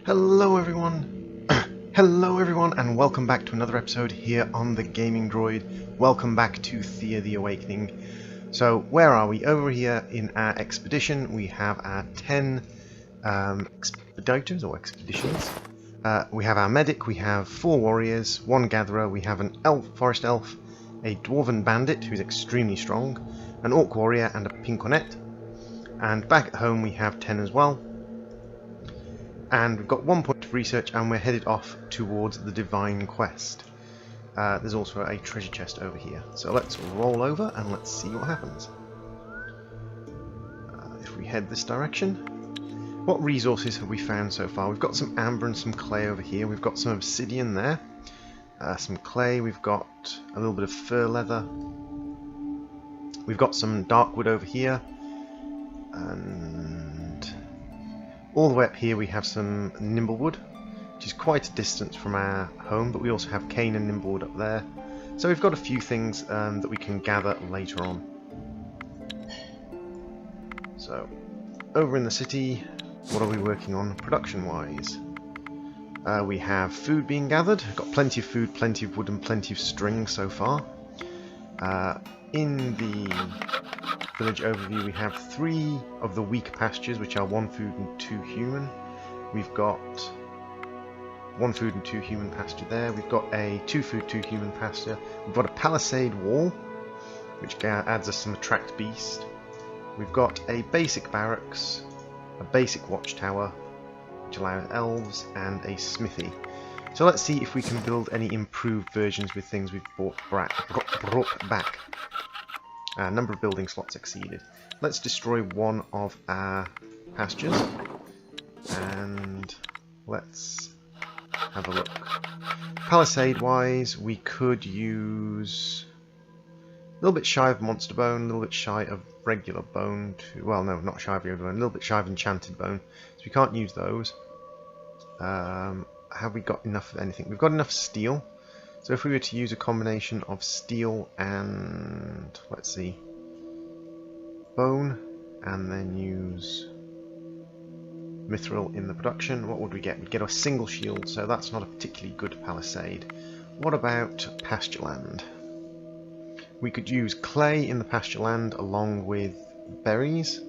Hello everyone! Hello everyone and welcome back to another episode here on the Gaming Droid. Welcome back to Thea The Awakening. So where are we? Over here in our expedition we have our 10 expeditors or expeditions. We have our medic, we have 4 warriors, 1 gatherer, we have an forest elf, a dwarven bandit who's extremely strong, an orc warrior and a pincornet. And back at home we have 10 as well. And we've got 1 point of research and we're headed off towards the Divine Quest. There's also a treasure chest over here. So let's roll over and let's see what happens. If we head this direction. What resources have we found so far? We've got some amber and some clay over here. We've got some obsidian there. Some clay. We've got a little bit of fur leather. We've got some dark wood over here. And all the way up here we have some nimblewood, which is quite a distance from our home, but we also have cane and nimblewood up there. So we've got a few things that we can gather later on. So, over in the city, what are we working on production-wise? We have food being gathered. We've got plenty of food, plenty of wood and plenty of string so far. In the village overview we have 3 of the weak pastures, which are 1 food and 2 human. We've got 1 food and 2 human pasture there. We've got a 2 food 2 human pasture. We've got a palisade wall, which adds us some attract beast. We've got a basic barracks, a basic watchtower, which allows elves, and a smithy. So let's see if we can build any improved versions with things we've brought back. Number of building slots exceeded. Let's destroy 1 of our pastures and let's have a look. Palisade wise we could use a little bit shy of monster bone, a little bit shy of regular bone, well no, not shy of regular bone, a little bit shy of enchanted bone, so we can't use those. Have we got enough of anything? We've got enough steel. So if we were to use a combination of steel and, let's see, bone, and then use mithril in the production, what would we get? We'd get a single shield, so that's not a particularly good palisade. What about pasture land? We could use clay in the pasture land along with berries,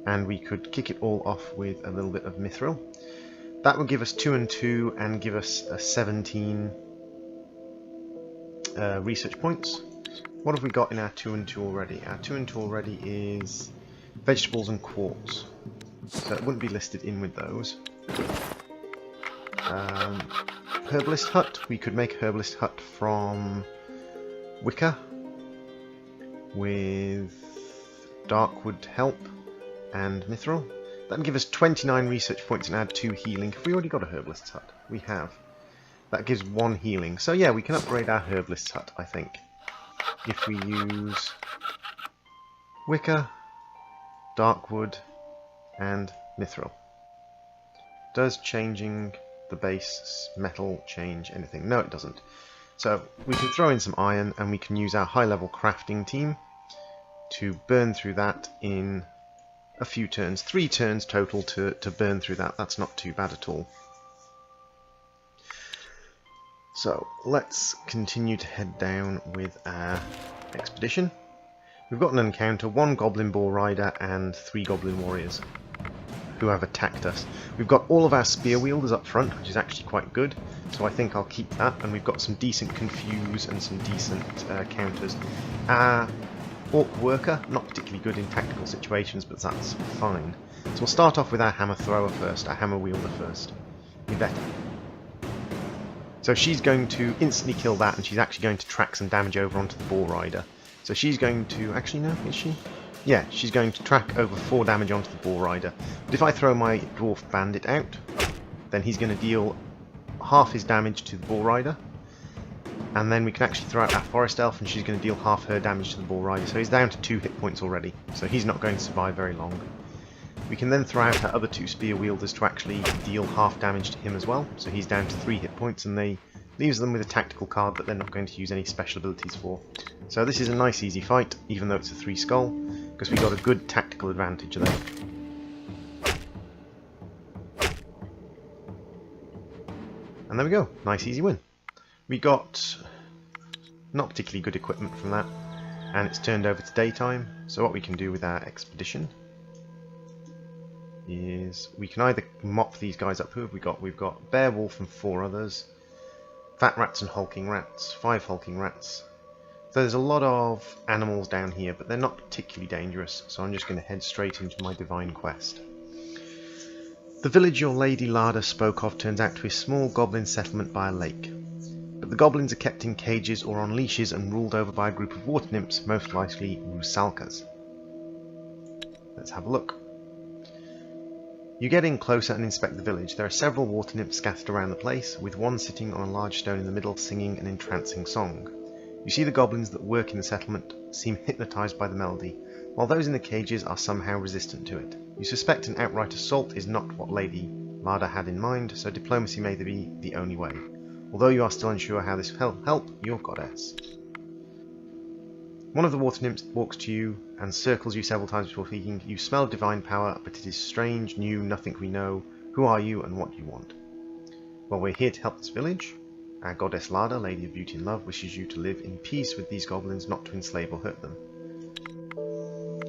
and we could kick it all off with a little bit of mithril. That would give us 2 and 2 and give us a 17 research points. What have we got in our 2 and 2 already? Our 2 and 2 already is vegetables and quartz, so it wouldn't be listed in with those. Herbalist hut. We could make a herbalist hut from wicker with darkwood help and mithril. That would give us 29 research points and add 2 healing. Have we already got a herbalist hut? We have. That gives 1 healing. So yeah, we can upgrade our herbalist hut, I think. If we use wicker, darkwood, and mithril. Does changing the base metal change anything? No, it doesn't. So we can throw in some iron and we can use our high-level crafting team to burn through that in a few turns. 3 turns total to burn through that. That's not too bad at all. So let's continue to head down with our expedition. We've got an encounter, 1 goblin boar rider and 3 goblin warriors who have attacked us. We've got all of our spear wielders up front, which is actually quite good, so I think I'll keep that, and we've got some decent confuse and some decent counters. Our orc worker, not particularly good in tactical situations, but that's fine. So we'll start off with our hammer thrower first, our hammer wielder first. Yvette. So she's going to instantly kill that, and she's actually going to track some damage over onto the boar rider. So she's going to... actually no, is she? Yeah, she's going to track over 4 damage onto the boar rider. But if I throw my dwarf bandit out, then he's going to deal half his damage to the boar rider. And then we can actually throw out our forest elf, and she's going to deal half her damage to the boar rider. So he's down to 2 hit points already. So he's not going to survive very long. We can then throw out our other 2 spear wielders to actually deal half damage to him as well. So he's down to 3 hit points, and they leaves them with a tactical card that they're not going to use any special abilities for. So this is a nice easy fight, even though it's a 3 skull, because we got a good tactical advantage there. And there we go, nice easy win. We got not particularly good equipment from that, and it's turned over to daytime. So what we can do with our expedition is we can either mop these guys up. Who have we got? We've got Bear Wolf and 4 others, Fat Rats and Hulking Rats, 5 Hulking Rats. So there's a lot of animals down here, but they're not particularly dangerous, so I'm just going to head straight into my divine quest. The village your Lady Lada spoke of turns out to be a small goblin settlement by a lake. But the goblins are kept in cages or on leashes and ruled over by a group of water nymphs, most likely rusalkas. Let's have a look. You get in closer and inspect the village. There are several water nymphs scattered around the place, with one sitting on a large stone in the middle singing an entrancing song. You see the goblins that work in the settlement seem hypnotized by the melody, while those in the cages are somehow resistant to it. You suspect an outright assault is not what Lady Lada had in mind, so diplomacy may be the only way, although you are still unsure how this will help your goddess. One of the water nymphs walks to you and circles you several times before speaking. You smell divine power, but it is strange, new, nothing we know. Who are you and what do you want? Well, we're here to help this village. Our goddess Lada, Lady of Beauty and Love, wishes you to live in peace with these goblins, not to enslave or hurt them.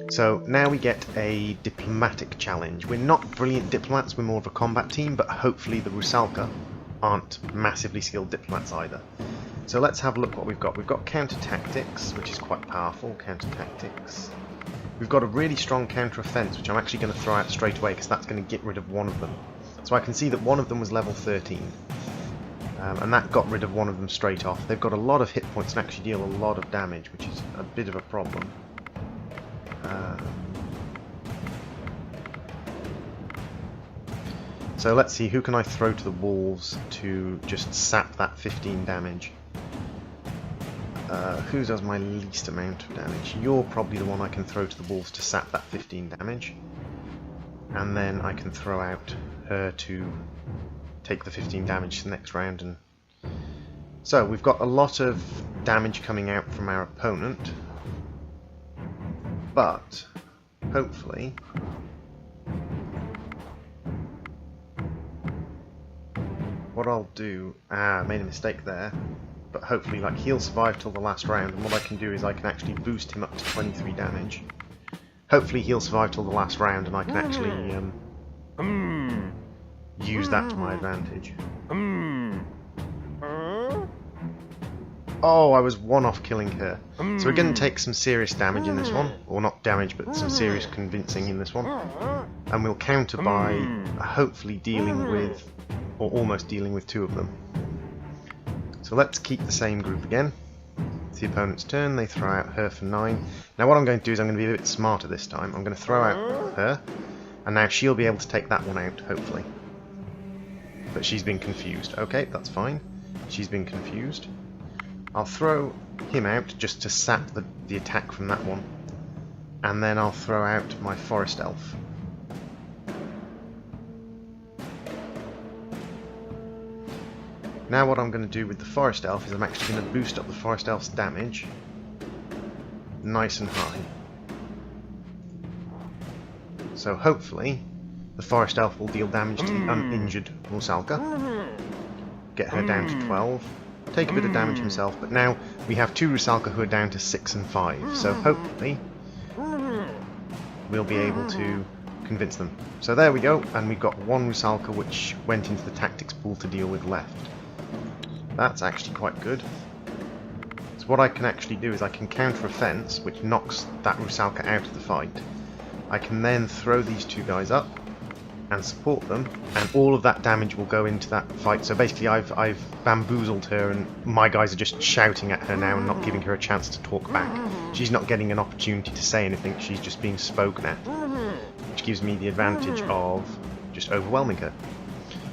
So now we get a diplomatic challenge. We're not brilliant diplomats, we're more of a combat team, but hopefully the Rusalka aren't massively skilled diplomats either. So let's have a look what we've got. We've got counter tactics, which is quite powerful. Counter tactics. We've got a really strong counter offense, which I'm actually going to throw out straight away because that's going to get rid of one of them. So I can see that one of them was level 13. And that got rid of one of them straight off. They've got a lot of hit points and actually deal a lot of damage, which is a bit of a problem. So let's see, who can I throw to the wolves to just sap that 15 damage? Who does my least amount of damage? You're probably the one I can throw to the wolves to sap that 15 damage. And then I can throw out her to take the 15 damage to the next round. And so we've got a lot of damage coming out from our opponent. But hopefully what I'll do, I made a mistake there, but hopefully like he'll survive till the last round, and what I can do is I can actually boost him up to 23 damage. Hopefully he'll survive till the last round and I can actually use that to my advantage. Oh, I was one off killing her. So we're going to take some serious damage in this one. Or not damage, but some serious convincing in this one. And we'll counter by hopefully dealing with, or almost dealing with 2 of them. So let's keep the same group again. It's the opponent's turn, they throw out her for 9. Now what I'm going to do is I'm going to be a bit smarter this time. I'm going to throw out her, and now she'll be able to take that one out, hopefully. But she's been confused. Okay, that's fine. She's been confused. I'll throw him out just to sap the attack from that one. And then I'll throw out my forest elf. Now what I'm going to do with the forest elf is I'm actually going to boost up the forest elf's damage nice and high. So hopefully the forest elf will deal damage to the uninjured Rusalka. Get her down to 12. Take a bit of damage himself, but now we have 2 Rusalka who are down to 6 and 5. So hopefully we'll be able to convince them. So there we go, and we've got 1 Rusalka which went into the tactics pool to deal with left. That's actually quite good. So what I can actually do is I can counter a fence, which knocks that Rusalka out of the fight. I can then throw these 2 guys up and support them, and all of that damage will go into that fight. So basically I've bamboozled her, and my guys are just shouting at her now and not giving her a chance to talk back. She's not getting an opportunity to say anything, she's just being spoken at, which gives me the advantage of just overwhelming her.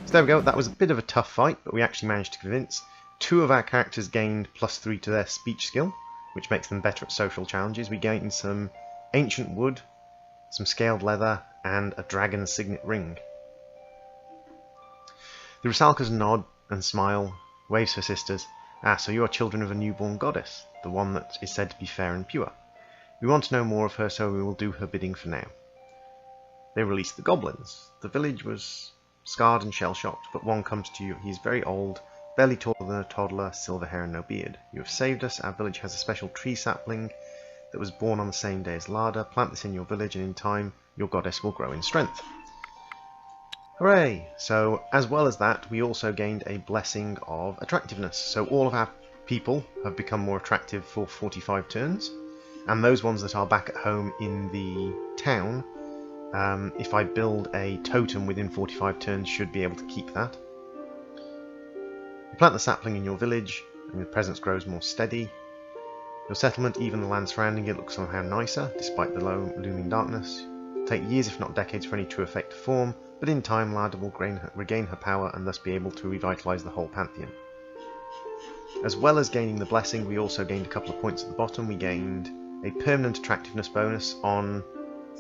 So there we go, that was a bit of a tough fight, but we actually managed to convince. 2 of our characters gained +3 to their speech skill, which makes them better at social challenges. We gained some ancient wood, some scaled leather, and a dragon's signet ring. The Rusalkas nod and smile, waves her sisters. Ah, so you are children of a newborn goddess, the one that is said to be fair and pure. We want to know more of her, so we will do her bidding for now. They released the goblins. The village was scarred and shell-shocked, but one comes to you. He is very old, barely taller than a toddler, silver hair and no beard. You have saved us. Our village has a special tree sapling that was born on the same day as Lada. Plant this in your village and in time your goddess will grow in strength. Hooray! So, as well as that, we also gained a blessing of attractiveness. So all of our people have become more attractive for 45 turns, and those ones that are back at home in the town, if I build a totem within 45 turns, should be able to keep that. You plant the sapling in your village, and your presence grows more steady. Your settlement, even the land surrounding it, looks somehow nicer, despite the looming darkness. It'll take years, if not decades, for any true effect to form, but in time Lada will regain her power and thus be able to revitalise the whole pantheon. As well as gaining the blessing, we also gained a couple of points at the bottom. We gained a permanent attractiveness bonus on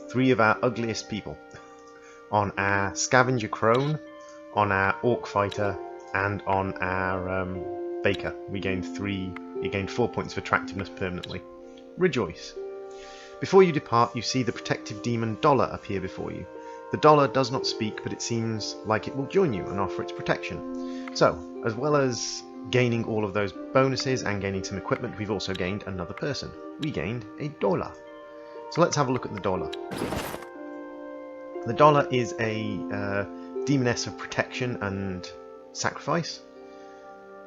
3 of our ugliest people. On our scavenger crone, on our orc fighter, and on our baker. We gained 4 points of attractiveness permanently. Rejoice! Before you depart, you see the protective demon Dollar appear before you. The dollar does not speak, but it seems like it will join you and offer its protection. So, as well as gaining all of those bonuses and gaining some equipment, we've also gained another person. We gained a dollar. So let's have a look at the dollar. The dollar is a demoness of protection and sacrifice,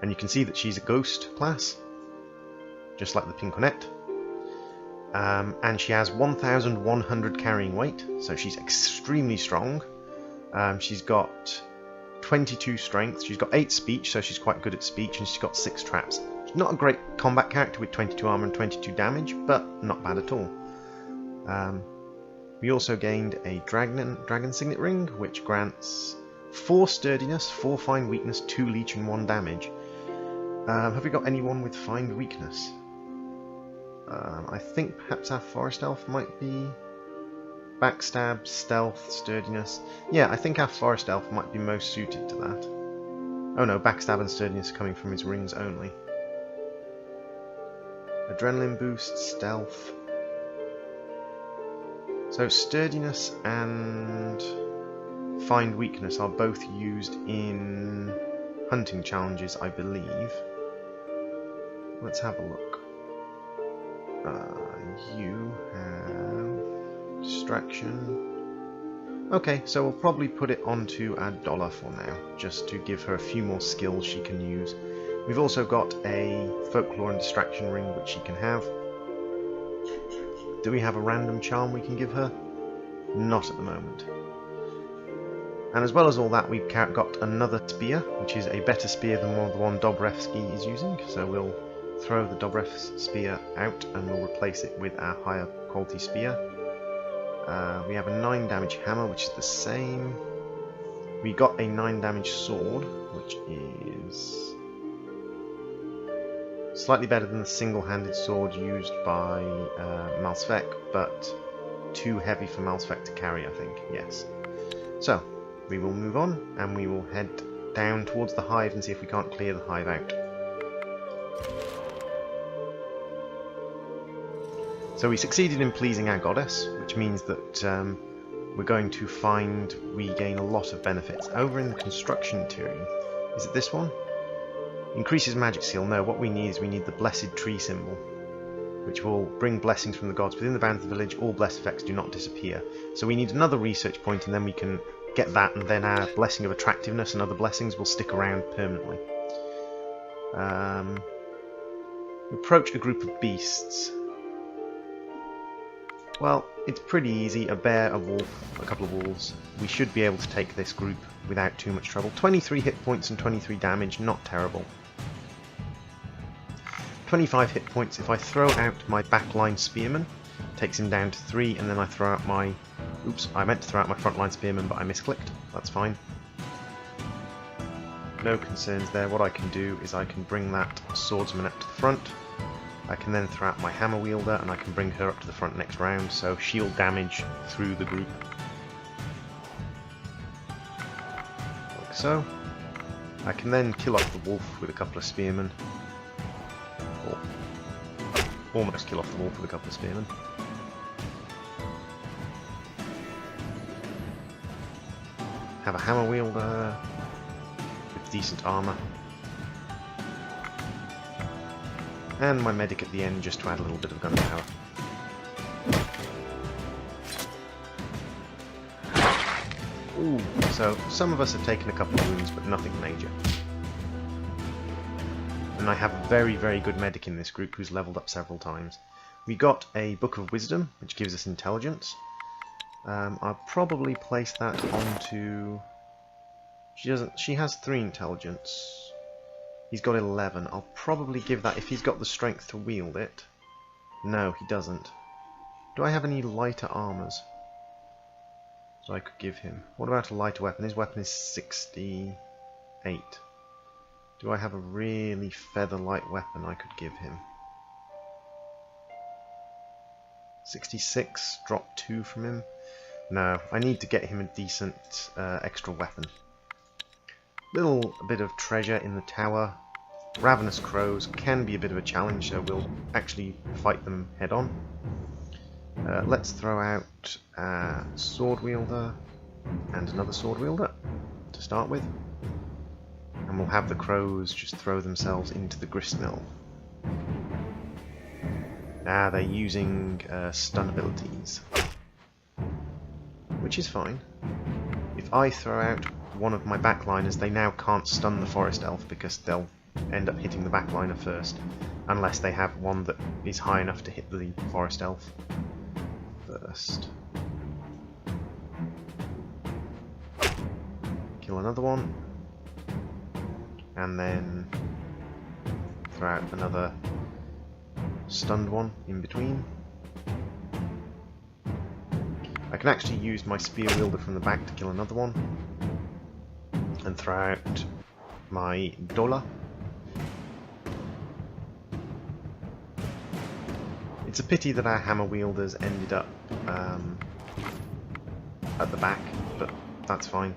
and you can see that she's a ghost class, just like the Pinconette. And she has 1,100 carrying weight, so she's extremely strong. She's got 22 strength, she's got 8 speech, so she's quite good at speech, and she's got 6 traps. She's not a great combat character with 22 armor and 22 damage, but not bad at all. We also gained a dragon signet ring, which grants 4 sturdiness, 4 fine weakness, 2 leech and 1 damage. Have we got anyone with fine weakness? I think perhaps our forest elf might be backstab, stealth, sturdiness. Yeah, I think our forest elf might be most suited to that. Oh no, backstab and sturdiness are coming from his rings only. Adrenaline boost, stealth. So sturdiness and find weakness are both used in hunting challenges, I believe. Let's have a look. You have distraction. Okay, so we'll probably put it onto our dollar for now, just to give her a few more skills she can use. We've also got a folklore and distraction ring which she can have. Do we have a random charm we can give her? Not at the moment. And as well as all that, we've got another spear, which is a better spear than the one Dobrevsky is using, so we'll throw the Dobrev's spear out and we'll replace it with our higher quality spear. We have a 9 damage hammer, which is the same. We got a 9 damage sword, which is slightly better than the single-handed sword used by Malsvek, but too heavy for Malsvek to carry, I think. Yes. So, we will move on and we will head down towards the hive and see if we can't clear the hive out. So we succeeded in pleasing our goddess, which means that we're going to find we gain a lot of benefits. Over in the construction tree, is it this one? Increases magic skill. No, what we need is we need the blessed tree symbol, which will bring blessings from the gods. Within the bounds of the village, all blessed effects do not disappear. So we need another research point, and then we can get that, and then our blessing of attractiveness and other blessings will stick around permanently. Approach a group of beasts. Well, it's pretty easy. A bear, a wolf, a couple of wolves. We should be able to take this group without too much trouble. 23 hit points and 23 damage, not terrible. 25 hit points. If I throw out my backline spearman, takes him down to 3, and then I throw out my... Oops, I meant to throw out my frontline spearman, but I misclicked. That's fine. No concerns there. What I can do is I can bring that swordsman up to the front. I can then throw out my hammer wielder, and I can bring her up to the front next round, so shield damage through the group. Like so. I can then kill off the wolf with a couple of spearmen. Or almost kill off the wolf with a couple of spearmen. have a hammer wielder with decent armour. And my medic at the end just to add a little bit of gunpowder. Ooh, so some of us have taken a couple of wounds, but nothing major. And I have a very, very good medic in this group who's leveled up several times. We got a Book of Wisdom, which gives us intelligence. I'll probably place that onto... She has 3 intelligence. He's got 11. I'll probably give that if he's got the strength to wield it. No, he doesn't. Do I have any lighter armors that I could give him? What about a lighter weapon? His weapon is 68. Do I have a really feather light weapon I could give him? 66, drop 2 from him. No, I need to get him a decent extra weapon. Little bit of treasure in the tower. Ravenous crows can be a bit of a challenge, so we'll actually fight them head on. Let's throw out a sword wielder and another sword wielder to start with. And we'll have the crows just throw themselves into the gristmill. Ah, they're using stun abilities, which is fine. If I throw out one of my backliners, they now can't stun the forest elf because they'll end up hitting the backliner first, unless they have one that is high enough to hit the forest elf first. Kill another one, and then throw out another stunned one in between. I can actually use my spear wielder from the back to kill another one, and throw out my Dola. It's a pity that our hammer wielders ended up at the back, but that's fine.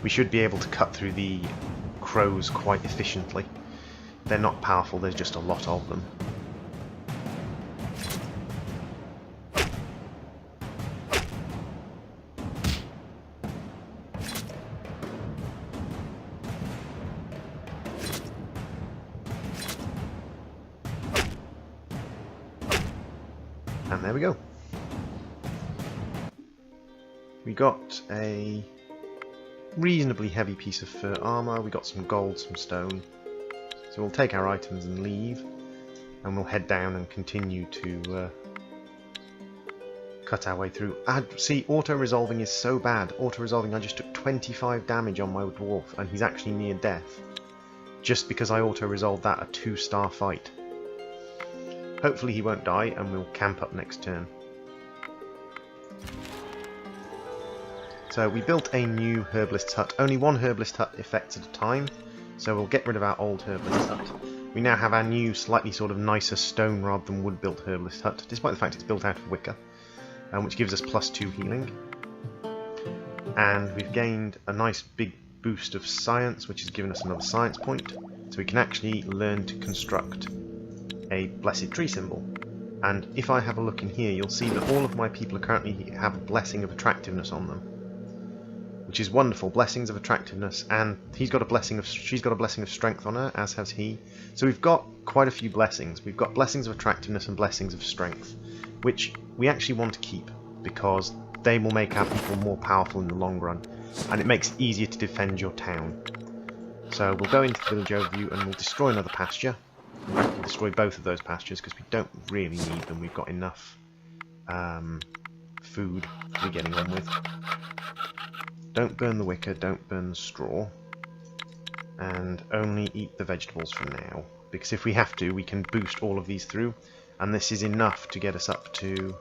We should be able to cut through the crows quite efficiently. They're not powerful, there's just a lot of them. And there we go. We got a reasonably heavy piece of fur armour, we got some gold, some stone. So we'll take our items and leave, and we'll head down and continue to cut our way through. See, auto-resolving is so bad. Auto-resolving, I just took 25 damage on my dwarf, and he's actually near death. Just because I auto-resolved that a 2-star fight. Hopefully he won't die, and we'll camp up next turn. So we built a new herbalist's hut. Only one herbalist hut effects at a time. So we'll get rid of our old herbalist hut. We now have our new, slightly sort of nicer stone rather than wood built herbalist hut, despite the fact it's built out of wicker, which gives us +2 healing. And we've gained a nice big boost of science, which has given us another science point, so we can actually learn to construct a blessed tree symbol. And if I have a look in here, you'll see that all of my people currently have a blessing of attractiveness on them, which is wonderful. Blessings of attractiveness, and she's got a blessing of strength on her, as has he. So we've got quite a few blessings. We've got blessings of attractiveness and blessings of strength, which we actually want to keep because they will make our people more powerful in the long run, and it makes it easier to defend your town. So we'll go into the village overview and we'll destroy another pasture. In fact, we'll destroy both of those pastures because we don't really need them. We've got enough food to be getting on with. Don't burn the wicker, don't burn the straw, and only eat the vegetables for now, because if we have to, we can boost all of these through, and this is enough to get us up to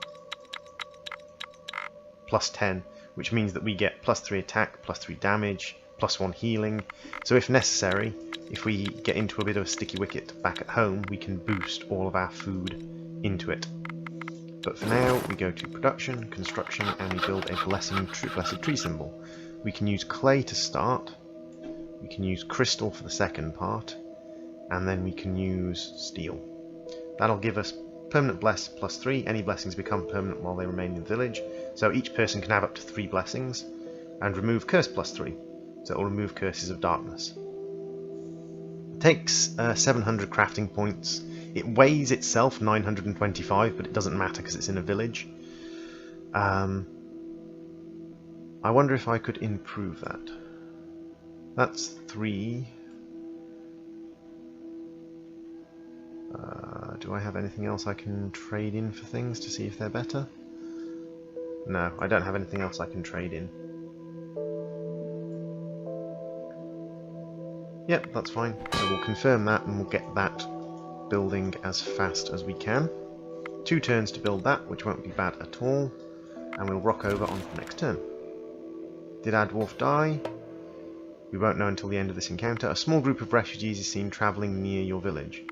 +10, which means that we get +3 attack, +3 damage, +1 healing, so if necessary, if we get into a bit of a sticky wicket back at home, we can boost all of our food into it. But for now, we go to production, construction, and we build a blessed tree symbol. We can use clay to start, we can use crystal for the second part, and then we can use steel. That'll give us permanent bless +3. Any blessings become permanent while they remain in the village, so each person can have up to 3 blessings. and remove curse +3. So it will remove curses of darkness. It takes 700 crafting points. It weighs itself 925, but it doesn't matter because it's in a village. I wonder if I could improve that. That's 3. Do I have anything else I can trade in for things to see if they're better? No, I don't have anything else I can trade in. Yep, that's fine. So we'll confirm that and we'll get that building as fast as we can. 2 turns to build that, which won't be bad at all. And we'll rock over on to the next turn. Did our dwarf die? We won't know until the end of this encounter. A small group of refugees is seen travelling near your village.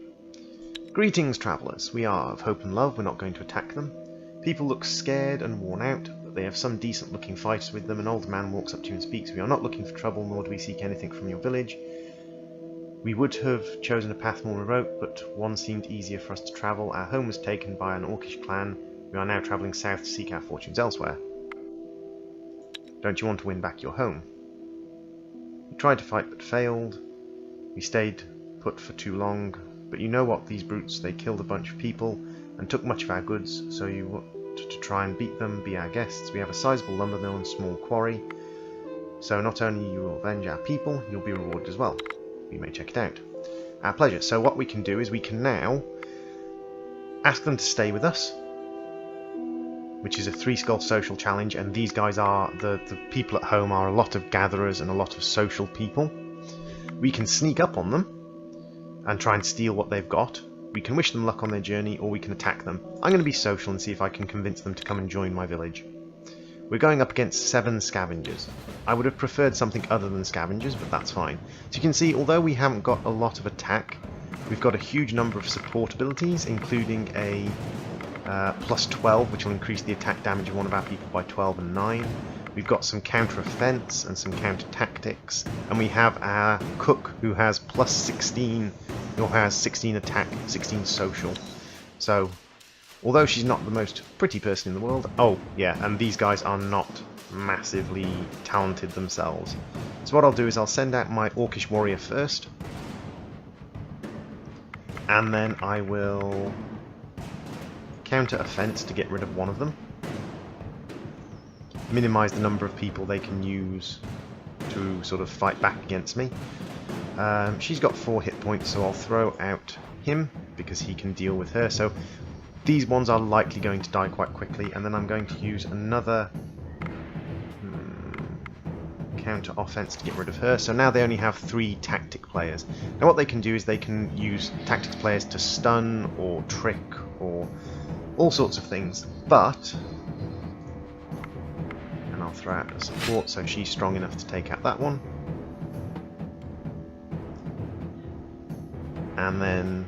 Greetings, travellers. We are of hope and love. We're not going to attack them. People look scared and worn out, but they have some decent-looking fighters with them. An old man walks up to you and speaks. We are not looking for trouble, nor do we seek anything from your village. We would have chosen a path more remote, but one seemed easier for us to travel. Our home was taken by an orcish clan. We are now travelling south to seek our fortunes elsewhere. Don't you want to win back your home? We tried to fight but failed. We stayed put for too long. But you know what, these brutes, they killed a bunch of people and took much of our goods, so you want to try and beat them, be our guests. We have a sizable lumber mill and small quarry, so not only you will avenge our people, you'll be rewarded as well. We may check it out. Our pleasure. So what we can do is we can now ask them to stay with us, which is a 3-skull social challenge, and these guys are, the people at home are a lot of gatherers and a lot of social people. We can sneak up on them and try and steal what they've got. We can wish them luck on their journey, or we can attack them. I'm going to be social and see if I can convince them to come and join my village. We're going up against 7 scavengers. I would have preferred something other than scavengers, but that's fine. So you can see, although we haven't got a lot of attack, we've got a huge number of support abilities, including a +12, which will increase the attack damage of one of our people by 12 and 9. We've got some counter-offense and some counter-tactics, and we have our cook who has +16, or has 16 attack, 16 social. So, although she's not the most pretty person in the world, oh yeah, and these guys are not massively talented themselves. So what I'll do is I'll send out my orcish warrior first, and then I will counter-offense to get rid of one of them. Minimise the number of people they can use to sort of fight back against me. She's got 4 hit points, so I'll throw out him because he can deal with her. So these ones are likely going to die quite quickly, and then I'm going to use another counter offense to get rid of her. So now they only have 3 tactic players. Now what they can do is they can use tactics players to stun or trick or all sorts of things, but I'll throw out a support so she's strong enough to take out that one. And then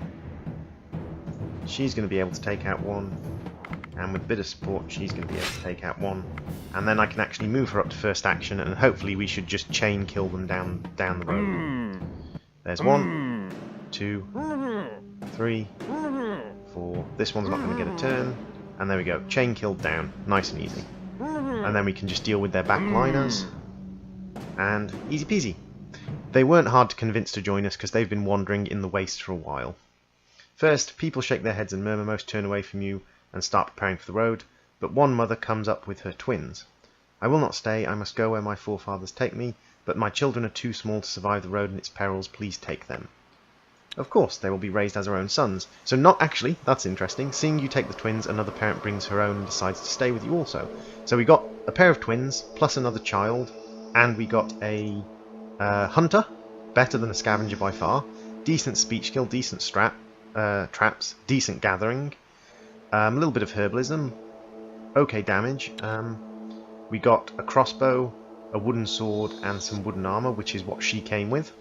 she's going to be able to take out one. And with a bit of support, she's going to be able to take out one. And then I can actually move her up to first action, and hopefully we should just chain kill them down the road. There's 1, 2, 3, 4. This one's not going to get a turn. And there we go. Chain killed down. Nice and easy. And then we can just deal with their backliners, and easy peasy. They weren't hard to convince to join us because they've been wandering in the waste for a while. First, people shake their heads and murmur. Most turn away from you and start preparing for the road, but one mother comes up with her twins. I will not stay. I must go where my forefathers take me, but my children are too small to survive the road and its perils. Please take them. Of course, they will be raised as our own sons. So not actually, that's interesting. Seeing you take the twins, another parent brings her own and decides to stay with you also. So we got a pair of twins, plus another child, and we got a hunter, better than a scavenger by far, decent speech skill, decent traps, decent gathering, a little bit of herbalism, okay damage. We got a crossbow, a wooden sword, and some wooden armor, which is what she came with.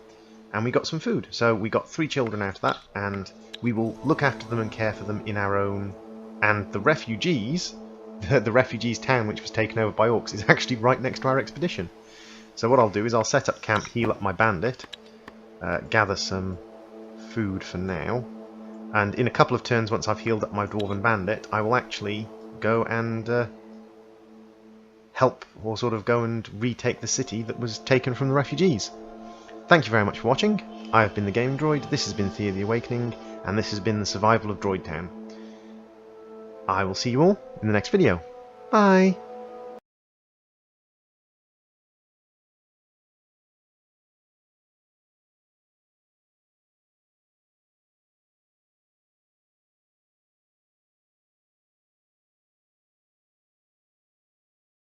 And we got some food. So we got 3 children out of that, and we will look after them and care for them in our own. And the refugees, the refugees town which was taken over by orcs, is actually right next to our expedition. So what I'll do is I'll set up camp, heal up my bandit, gather some food for now, and in a couple of turns, once I've healed up my dwarven bandit, I will actually go and help or sort of go and retake the city that was taken from the refugees. Thank you very much for watching. I have been the Game Droid, this has been Thea The Awakening, and this has been the survival of Droid Town. I will see you all in the next video. Bye!